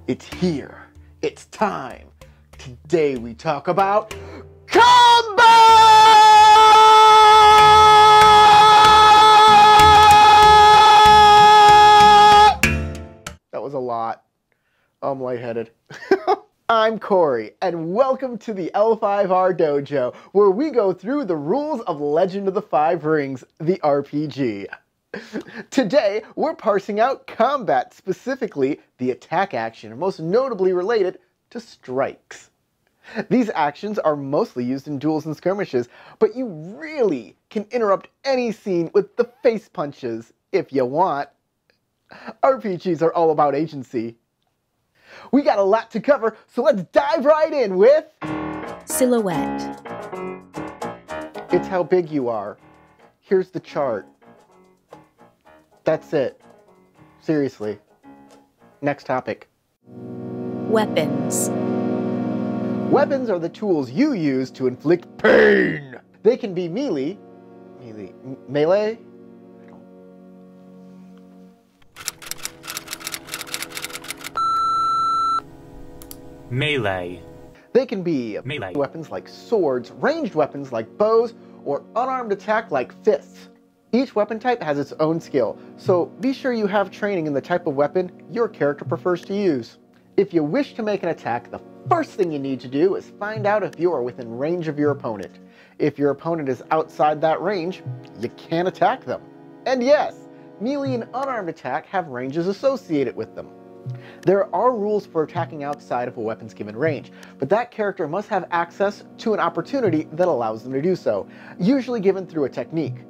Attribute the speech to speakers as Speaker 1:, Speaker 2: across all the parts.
Speaker 1: It's here. It's time. Today we talk about combat! That was a lot. I'm lightheaded. I'm Corey, and welcome to the L5R Dojo, where we go through the rules of Legend of the Five Rings, the RPG. Today, we're parsing out combat, specifically the attack action, most notably related to strikes. These actions are mostly used in duels and skirmishes, but you really can interrupt any scene with the face punches if you want. RPGs are all about agency. We got a lot to cover, so let's dive right in with...
Speaker 2: Silhouette.
Speaker 1: It's how big you are. Here's the chart. That's it. Seriously. Next topic.
Speaker 2: Weapons.
Speaker 1: Weapons are the tools you use to inflict pain. They can be melee.
Speaker 3: Melee.
Speaker 1: They can be
Speaker 3: melee
Speaker 1: weapons like swords, ranged weapons like bows, or unarmed attack like fists. Each weapon type has its own skill, so be sure you have training in the type of weapon your character prefers to use. If you wish to make an attack, the first thing you need to do is find out if you are within range of your opponent. If your opponent is outside that range, you can't attack them. And yes, melee and unarmed attack have ranges associated with them. There are rules for attacking outside of a weapon's given range, but that character must have access to an opportunity that allows them to do so, usually given through a technique.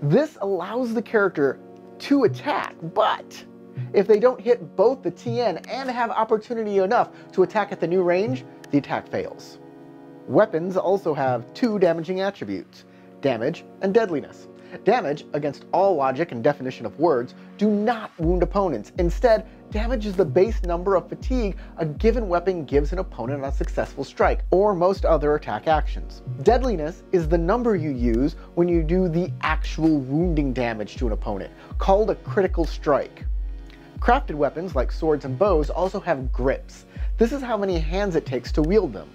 Speaker 1: This allows the character to attack, but if they don't hit both the TN and have opportunity enough to attack at the new range, the attack fails. Weapons also have two damaging attributes, damage and deadliness. Damage, against all logic and definition of words, do not wound opponents. Instead, damage is the base number of fatigue a given weapon gives an opponent on a successful strike, or most other attack actions. Deadliness is the number you use when you do the actual wounding damage to an opponent, called a critical strike. Crafted weapons like swords and bows also have grips. This is how many hands it takes to wield them.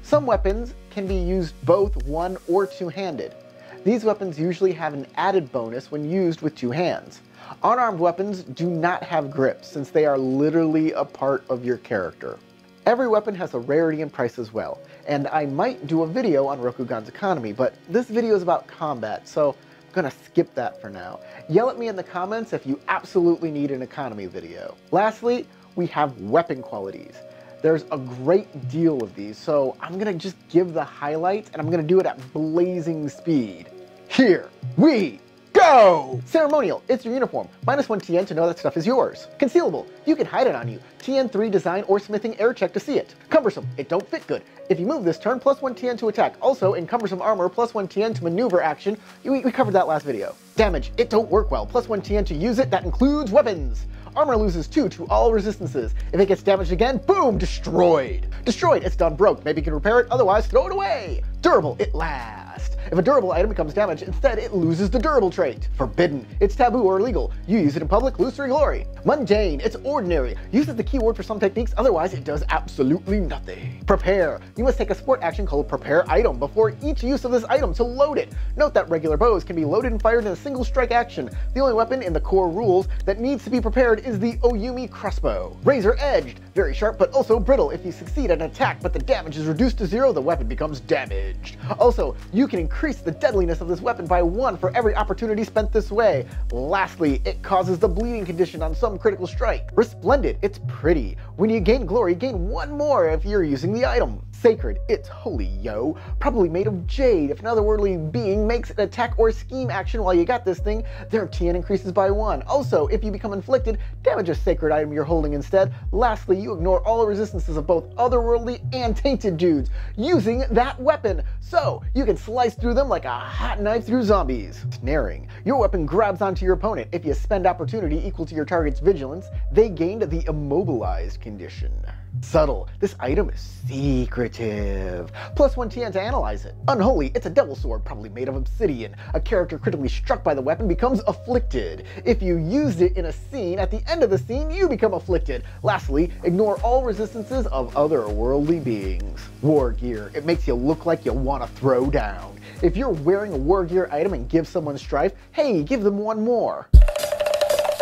Speaker 1: Some weapons can be used both one or two-handed. These weapons usually have an added bonus when used with two hands. Unarmed weapons do not have grips, since they are literally a part of your character. Every weapon has a rarity and price as well, and I might do a video on Rokugan's economy, but this video is about combat, so I'm gonna skip that for now. Yell at me in the comments if you absolutely need an economy video. Lastly, we have weapon qualities. There's a great deal of these, so I'm gonna just give the highlights, and I'm gonna do it at blazing speed. Here we go! Ceremonial, it's your uniform. -1 TN to know that stuff is yours. Concealable, you can hide it on you. TN3 design or smithing air check to see it. Cumbersome, it don't fit good. If you move this turn, +1 TN to attack. Also, in cumbersome armor, +1 TN to maneuver action. We covered that last video. Damage, it don't work well. +1 TN to use it, that includes weapons. Armor loses 2 to all resistances. If it gets damaged again, boom, destroyed. Destroyed, it's done broke. Maybe you can repair it, otherwise throw it away. Durable, it lasts. If a durable item becomes damaged, instead it loses the durable trait. Forbidden, it's taboo or illegal. You use it in public, lose 3 glory. Mundane, it's ordinary. Use it as the keyword for some techniques, otherwise it does absolutely nothing. Prepare, you must take a support action called prepare item before each use of this item to load it. Note that regular bows can be loaded and fired in a single strike action. The only weapon in the core rules that needs to be prepared is the Oyumi crossbow. Razor edged, very sharp but also brittle. If you succeed at an attack but the damage is reduced to 0, the weapon becomes damaged. Also, you can increase the deadliness of this weapon by 1 for every opportunity spent this way. Lastly, it causes the bleeding condition on some critical strike. Resplendent, it's pretty. When you gain glory, gain 1 more if you're using the item. Sacred, it's holy, yo. Probably made of jade. If an otherworldly being makes an attack or scheme action while you got this thing, their TN increases by 1. Also, if you become inflicted, damage a sacred item you're holding instead. Lastly, you ignore all resistances of both otherworldly and tainted dudes using that weapon. So, you can slice through them like a hot knife through zombies. Snaring, your weapon grabs onto your opponent. If you spend opportunity equal to your target's vigilance, they gained the immobilized condition. Subtle. This item is secretive. +1 TN to analyze it. Unholy. It's a devil sword, probably made of obsidian. A character critically struck by the weapon becomes afflicted. If you used it in a scene, at the end of the scene, you become afflicted. Lastly, ignore all resistances of otherworldly beings. War gear. It makes you look like you want to throw down. If you're wearing a war gear item and give someone strife, hey, give them one more.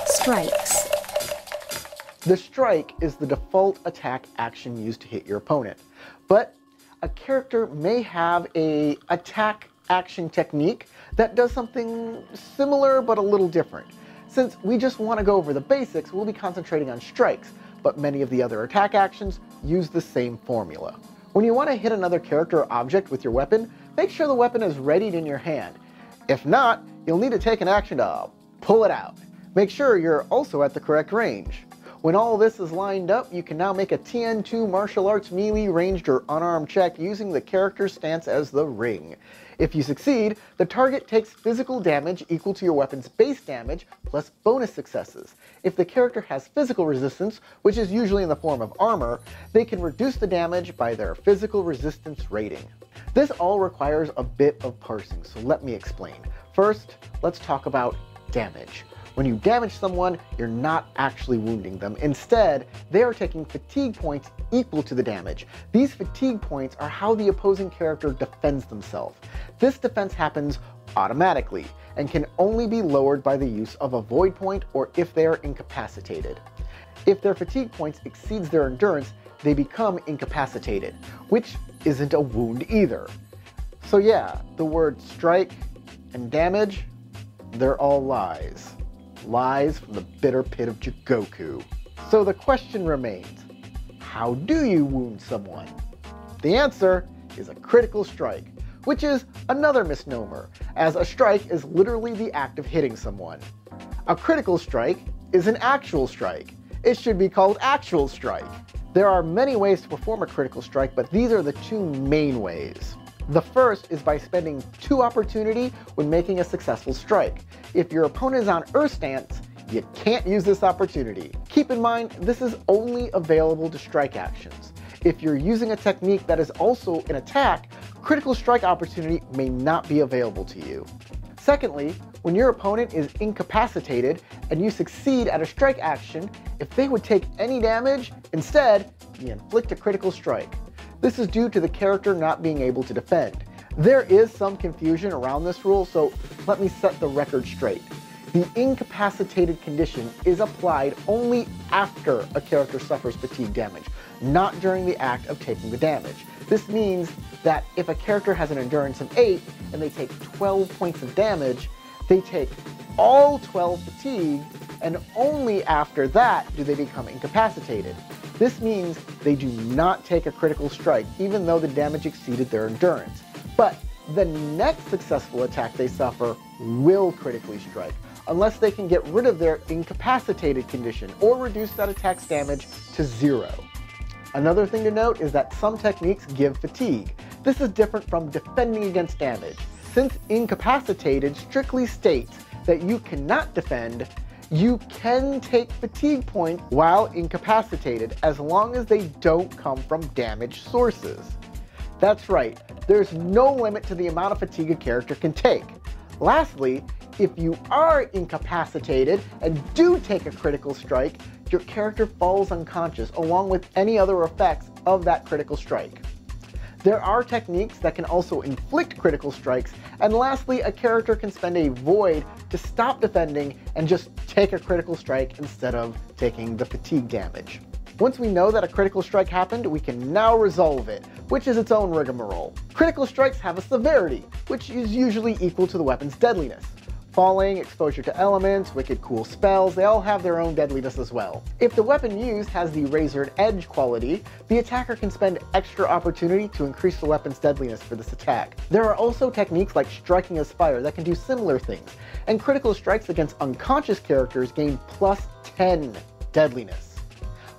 Speaker 2: Strikes.
Speaker 1: The strike is the default attack action used to hit your opponent, but a character may have a attack action technique that does something similar but a little different. Since we just want to go over the basics, we'll be concentrating on strikes, but many of the other attack actions use the same formula. When you want to hit another character or object with your weapon, make sure the weapon is readied in your hand. If not, you'll need to take an action to pull it out. Make sure you're also at the correct range. When all this is lined up, you can now make a TN2 martial arts melee ranged or unarmed check using the character's stance as the ring. If you succeed, the target takes physical damage equal to your weapon's base damage plus bonus successes. If the character has physical resistance, which is usually in the form of armor, they can reduce the damage by their physical resistance rating. This all requires a bit of parsing, so let me explain. First, let's talk about damage. When you damage someone, you're not actually wounding them. Instead, they are taking fatigue points equal to the damage. These fatigue points are how the opposing character defends themselves. This defense happens automatically and can only be lowered by the use of a void point or if they are incapacitated. If their fatigue points exceeds their endurance, they become incapacitated, which isn't a wound either. So yeah, the word strike and damage, they're all lies. Lies from the bitter pit of Jigoku. So the question remains, how do you wound someone? The answer is a critical strike, which is another misnomer, as a strike is literally the act of hitting someone. A critical strike is an actual strike. It should be called actual strike. There are many ways to perform a critical strike, but these are the two main ways. The first is by spending 2 opportunity when making a successful strike. If your opponent is on Earth stance, you can't use this opportunity. Keep in mind, this is only available to strike actions. If you're using a technique that is also an attack, critical strike opportunity may not be available to you. Secondly, when your opponent is incapacitated and you succeed at a strike action, if they would take any damage, instead, you inflict a critical strike. This is due to the character not being able to defend. There is some confusion around this rule, so let me set the record straight. The incapacitated condition is applied only after a character suffers fatigue damage, not during the act of taking the damage. This means that if a character has an endurance of 8 and they take 12 points of damage, they take all 12 fatigue, and only after that do they become incapacitated. This means they do not take a critical strike, even though the damage exceeded their endurance. But the next successful attack they suffer will critically strike, unless they can get rid of their incapacitated condition or reduce that attack's damage to 0. Another thing to note is that some techniques give fatigue. This is different from defending against damage. Since incapacitated strictly states that you cannot defend, you can take fatigue points while incapacitated as long as they don't come from damaged sources. That's right, there's no limit to the amount of fatigue a character can take. Lastly, if you are incapacitated and do take a critical strike, your character falls unconscious along with any other effects of that critical strike. There are techniques that can also inflict critical strikes, and lastly, a character can spend a void to stop defending and just take a critical strike instead of taking the fatigue damage. Once we know that a critical strike happened, we can now resolve it, which is its own rigmarole. Critical strikes have a severity, which is usually equal to the weapon's deadliness. Falling, exposure to elements, wicked cool spells, they all have their own deadliness as well. If the weapon used has the razored edge quality, the attacker can spend extra opportunity to increase the weapon's deadliness for this attack. There are also techniques like striking as fire that can do similar things, and critical strikes against unconscious characters gain +10 deadliness.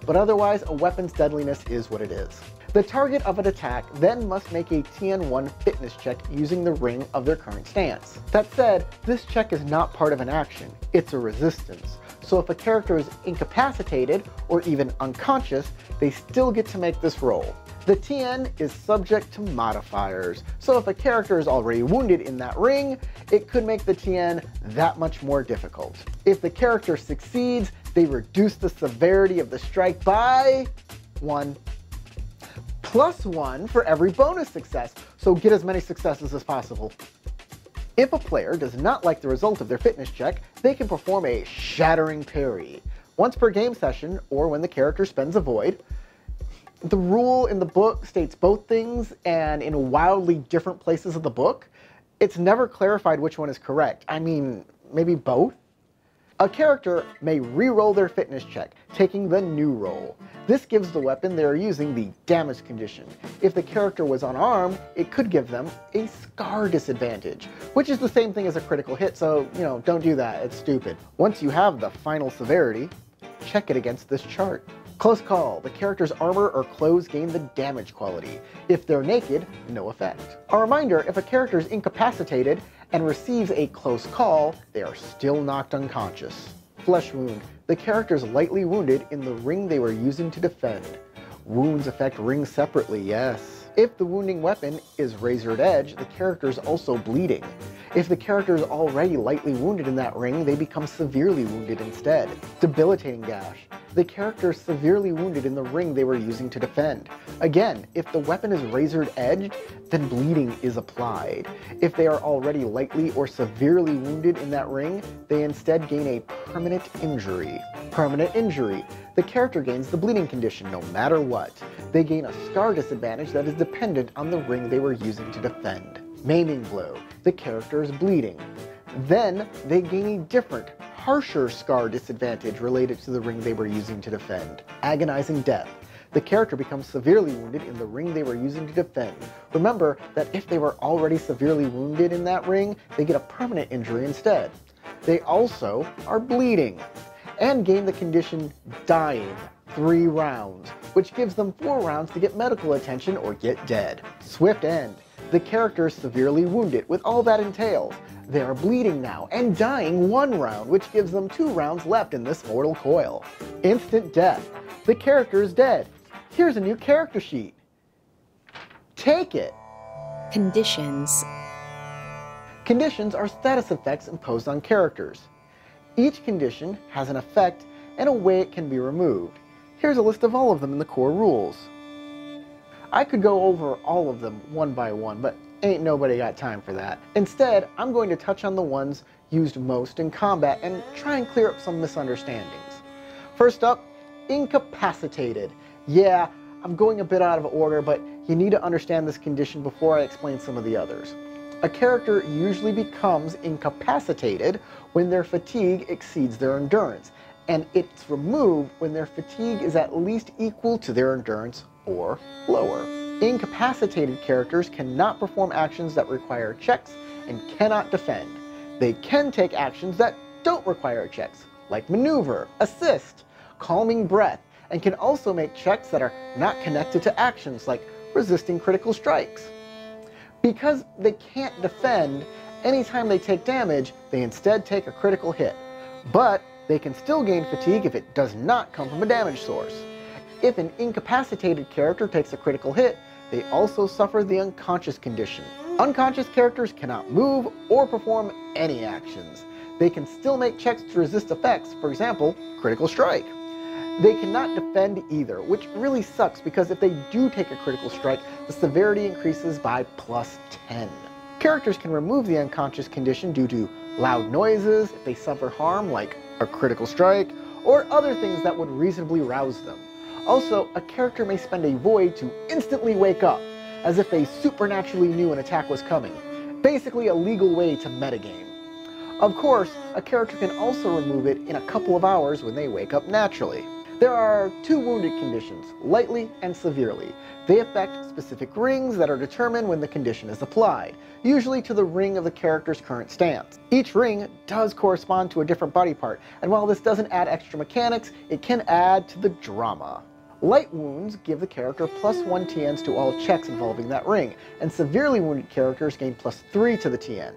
Speaker 1: But otherwise, a weapon's deadliness is what it is. The target of an attack then must make a TN1 fitness check using the ring of their current stance. That said, this check is not part of an action, it's a resistance. So if a character is incapacitated or even unconscious, they still get to make this roll. The TN is subject to modifiers, so if a character is already wounded in that ring, it could make the TN that much more difficult. If the character succeeds, they reduce the severity of the strike by 1. +1 for every bonus success, so get as many successes as possible. If a player does not like the result of their fitness check, they can perform a shattering parry, once per game session or when the character spends a void. The rule in the book states both things, and in wildly different places of the book, it's never clarified which one is correct. I mean, maybe both? A character may re-roll their fitness check, taking the new roll. This gives the weapon they are using the damage condition. If the character was unarmed, it could give them a scar disadvantage, which is the same thing as a critical hit, so, don't do that, it's stupid. Once you have the final severity, check it against this chart. Close call, the character's armor or clothes gain the damage quality. If they're naked, no effect. A reminder, if a character is incapacitated and receives a close call, they are still knocked unconscious. Flesh wound, the character is lightly wounded in the ring they were using to defend. Wounds affect rings separately, yes. If the wounding weapon is razored edge, the character is also bleeding. If the character is already lightly wounded in that ring, they become severely wounded instead. Debilitating gash. The character is severely wounded in the ring they were using to defend. Again, if the weapon is razored edged, then bleeding is applied. If they are already lightly or severely wounded in that ring, they instead gain a permanent injury. Permanent injury. The character gains the bleeding condition no matter what. They gain a scar disadvantage that is dependent on the ring they were using to defend. Maiming blow. The character is bleeding. Then they gain a different, harsher scar disadvantage related to the ring they were using to defend. Agonizing death. The character becomes severely wounded in the ring they were using to defend. Remember that if they were already severely wounded in that ring, they get a permanent injury instead. They also are bleeding, and gain the condition dying 3 rounds, which gives them 4 rounds to get medical attention or get dead. Swift end. The character is severely wounded, with all that entails. They are bleeding now and dying 1 round, which gives them 2 rounds left in this mortal coil. Instant death. The character is dead. Here's a new character sheet. Take it.
Speaker 2: Conditions.
Speaker 1: Conditions are status effects imposed on characters. Each condition has an effect and a way it can be removed. Here's a list of all of them in the core rules. I could go over all of them one by one, but ain't nobody got time for that. Instead, I'm going to touch on the ones used most in combat and try and clear up some misunderstandings. First up, incapacitated. Yeah, I'm going a bit out of order, but you need to understand this condition before I explain some of the others. A character usually becomes incapacitated when their fatigue exceeds their endurance, and it's removed when their fatigue is at least equal to their endurance or lower. Incapacitated characters cannot perform actions that require checks and cannot defend. They can take actions that don't require checks, like maneuver, assist, calming breath, and can also make checks that are not connected to actions like resisting critical strikes. Because they can't defend, anytime they take damage, they instead take a critical hit. But they can still gain fatigue if it does not come from a damage source. If an incapacitated character takes a critical hit, they also suffer the unconscious condition. Unconscious characters cannot move or perform any actions. They can still make checks to resist effects, for example, critical strike. They cannot defend either, which really sucks because if they do take a critical strike, the severity increases by +10. Characters can remove the unconscious condition due to loud noises, if they suffer harm like a critical strike, or other things that would reasonably rouse them. Also, a character may spend a void to instantly wake up, as if they supernaturally knew an attack was coming. Basically a legal way to metagame. Of course, a character can also remove it in a couple of hours when they wake up naturally. There are 2 wounded conditions, lightly and severely. They affect specific rings that are determined when the condition is applied, usually to the ring of the character's current stance. Each ring does correspond to a different body part, and while this doesn't add extra mechanics, it can add to the drama. Light wounds give the character +1 TNs to all checks involving that ring, and severely wounded characters gain +3 to the TN.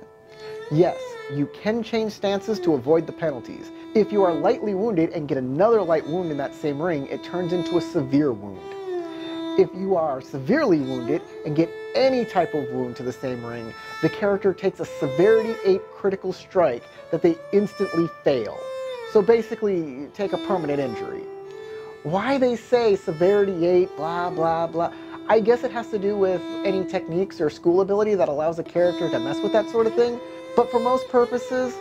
Speaker 1: Yes, you can change stances to avoid the penalties. If you are lightly wounded and get another light wound in that same ring, it turns into a severe wound. If you are severely wounded and get any type of wound to the same ring, the character takes a severity 8 critical strike that they instantly fail. So basically, take a permanent injury. Why they say severity 8, blah blah blah, I guess it has to do with any techniques or school ability that allows a character to mess with that sort of thing, but for most purposes,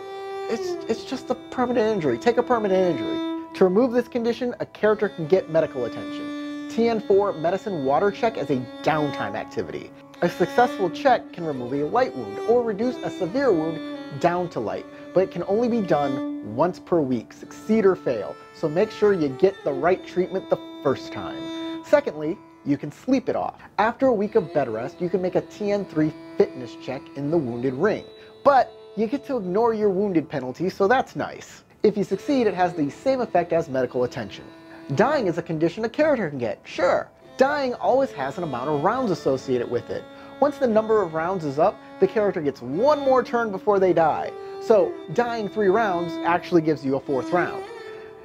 Speaker 1: it's just a permanent injury. Take a permanent injury. To remove this condition, a character can get medical attention. TN4 Medicine Water Check is a downtime activity. A successful check can remove a light wound or reduce a severe wound down to light, but it can only be done once per week, succeed or fail, so make sure you get the right treatment the first time. Secondly, you can sleep it off. After a week of bed rest, you can make a TN3 fitness check in the wounded ring, but you get to ignore your wounded penalty, so that's nice. If you succeed, it has the same effect as medical attention. Dying is a condition a character can get, sure. Dying always has an amount of rounds associated with it. Once the number of rounds is up, the character gets one more turn before they die. So dying 3 rounds actually gives you a 4th round.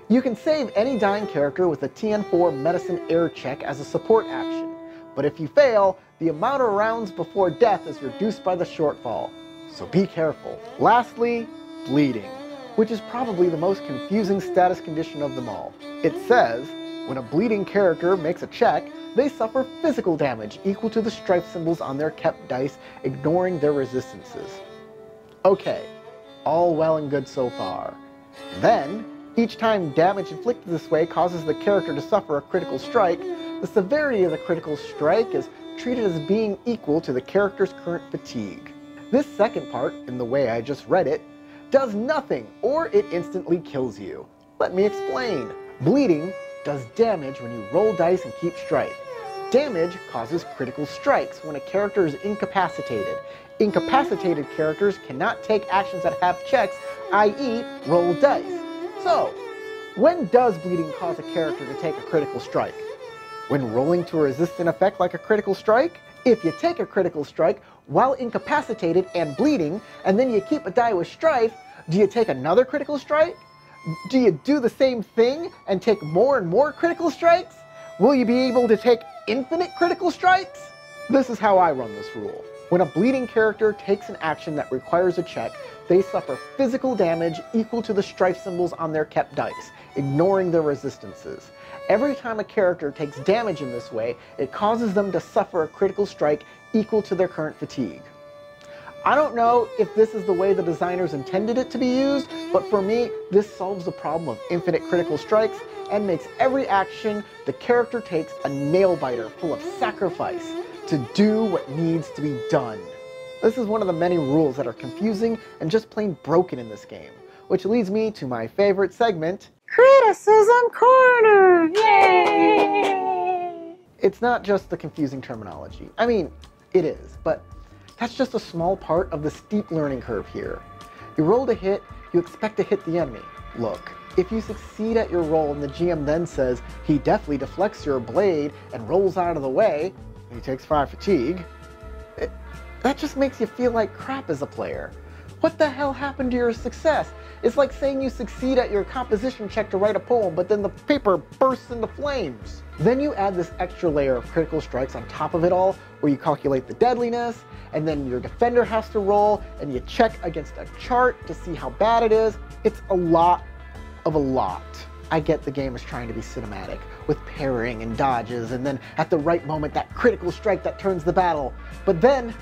Speaker 1: You can save any dying character with a TN4 Medicine Air Check as a support action. But if you fail, the amount of rounds before death is reduced by the shortfall. So be careful. Lastly, bleeding, which is probably the most confusing status condition of them all. It says, when a bleeding character makes a check, they suffer physical damage equal to the strife symbols on their kept dice, ignoring their resistances. Okay, all well and good so far. Then, each time damage inflicted this way causes the character to suffer a critical strike, the severity of the critical strike is treated as being equal to the character's current fatigue. This second part, in the way I just read it, does nothing, or it instantly kills you. Let me explain. Bleeding does damage when you roll dice and keep strife. Damage causes critical strikes when a character is incapacitated. Incapacitated characters cannot take actions that have checks, i.e. roll dice. So, when does bleeding cause a character to take a critical strike? When rolling to resist an effect like a critical strike? If you take a critical strike while incapacitated and bleeding, and then you keep a die with strife, do you take another critical strike? Do you do the same thing and take more and more critical strikes? Will you be able to take infinite critical strikes? This is how I run this rule. When a bleeding character takes an action that requires a check, they suffer physical damage equal to the strife symbols on their kept dice, ignoring their resistances. Every time a character takes damage in this way, it causes them to suffer a critical strike equal to their current fatigue. I don't know if this is the way the designers intended it to be used, but for me, this solves the problem of infinite critical strikes and makes every action the character takes a nail-biter full of sacrifice to do what needs to be done. This is one of the many rules that are confusing and just plain broken in this game, which leads me to my favorite segment, Criticism Corner! Yay! It's not just the confusing terminology. I mean, it is, but that's just a small part of the steep learning curve here. You roll to hit, you expect to hit the enemy. Look, if you succeed at your roll and the GM then says he deftly deflects your blade and rolls out of the way, he takes 5 fatigue, that just makes you feel like crap as a player. What the hell happened to your success? It's like saying you succeed at your composition check to write a poem, but then the paper bursts into flames. Then you add this extra layer of critical strikes on top of it all, where you calculate the deadliness, and then your defender has to roll, and you check against a chart to see how bad it is. It's a lot of a lot. I get the game is trying to be cinematic, with parrying and dodges, and then at the right moment that critical strike that turns the battle. But then,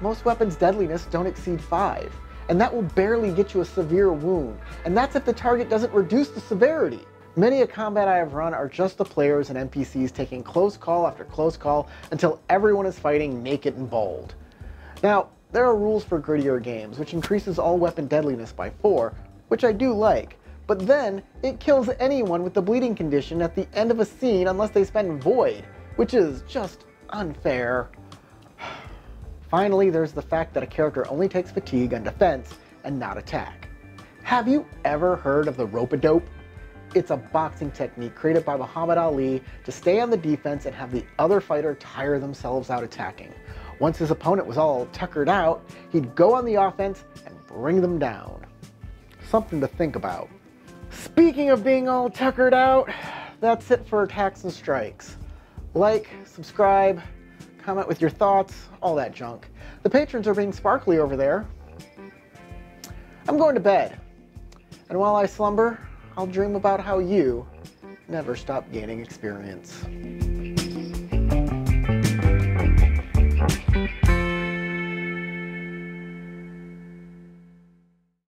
Speaker 1: most weapons' deadliness don't exceed 5, and that will barely get you a severe wound, and that's if the target doesn't reduce the severity. Many a combat I have run are just the players and NPCs taking close call after close call until everyone is fighting naked and bold. Now, there are rules for grittier games, which increases all weapon deadliness by 4, which I do like, but then it kills anyone with the bleeding condition at the end of a scene unless they spend Void, which is just unfair. Finally, there's the fact that a character only takes fatigue on defense and not attack. Have you ever heard of the rope-a-dope? It's a boxing technique created by Muhammad Ali to stay on the defense and have the other fighter tire themselves out attacking. Once his opponent was all tuckered out, he'd go on the offense and bring them down. Something to think about. Speaking of being all tuckered out, that's it for Attacks and Strikes. Like, subscribe, comment with your thoughts, all that junk. The patrons are being sparkly over there. I'm going to bed. And while I slumber, I'll dream about how you never stop gaining experience.